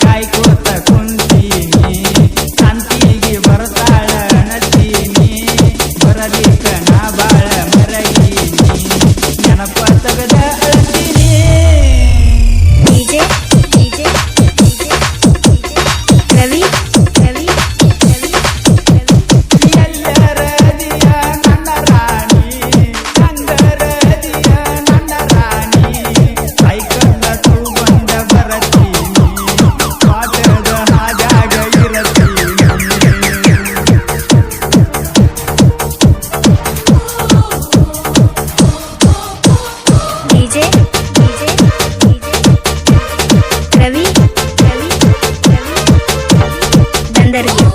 ಕಾಯ್ಕೋತ ಕುಂತೀನಿ ಶಾಂತಿಗೆ ಬರ್ತಾಳ ಅಣತೀನಿ ಬರಲಿಕ್ಕ ನಾ ಬಾಳ ಮರಗೀನಿ ನೆನಪ ತಗದ ಅಳ್ತೀನಿ ಡಿಜೆ ರವಿ ಎಲ್ಲರದಿಯ ನನ್ನ ರಾಣಿ ಹಂಗರದಿಯ ನನ್ನ ರಾಣಿ ಕೈಕಂಡ ತಗೊಂಡ ಬರತೀನಿ ಪಾಠದ ಹಾದಾಗ ಇರತೀನಿ ಡಿಜೆ ರವಿ ದಂದರ್ಗಿ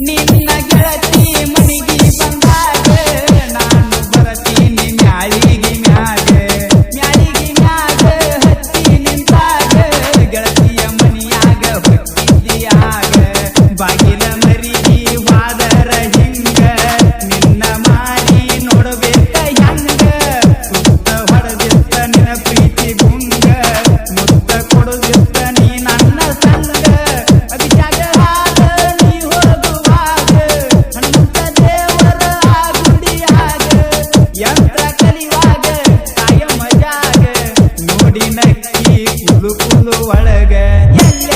ನಿನ್ನ ಗೆಳತಿ ಮನಿಗೆ ಬಂದಾಗ ನಾನು ಬರತೀನಿ ಮ್ಯಾಳಿಗೆ ಮ್ಯಾಗ ಹತ್ತಿ ನಿಂತಾಗ ಗೆಳತಿಯ ಮನಿಯಾಗ ಹೊತ್ತಿದ್ಯಾಗ ಬಾಗಿಲ ಮರಿಗೆ ವಾದರ ಹಿಂಗ ನಿನ್ನ ಮಾರಿ ನೋಡಬೇಕ ಹೆಂಗ ಸುತ್ತ ಹೊಡೆದಿತ್ತ ನಿನ್ನ ಪ್ರೀತಿ ಗುಂಗ ಮುತ್ತ ಕೊಡುದಿತ್ತ ನೀ ನನ್ನ ಸಂಗ ಅಭಿಷಾಕ ಹಾದ ನೀ ಹೋಗುವಾಗ ಹನುಮಂತ ದೇವರ ಆ ಗುಡಿಯಾಗ ಯಂತ್ರ ಕಲಿವಾಗ ಕಾಯ ಮಜಾಗ ನೋಡಿ ನಕ್ಕಿ ಕುಲು ಒಳಗ ಎಲ್ಲ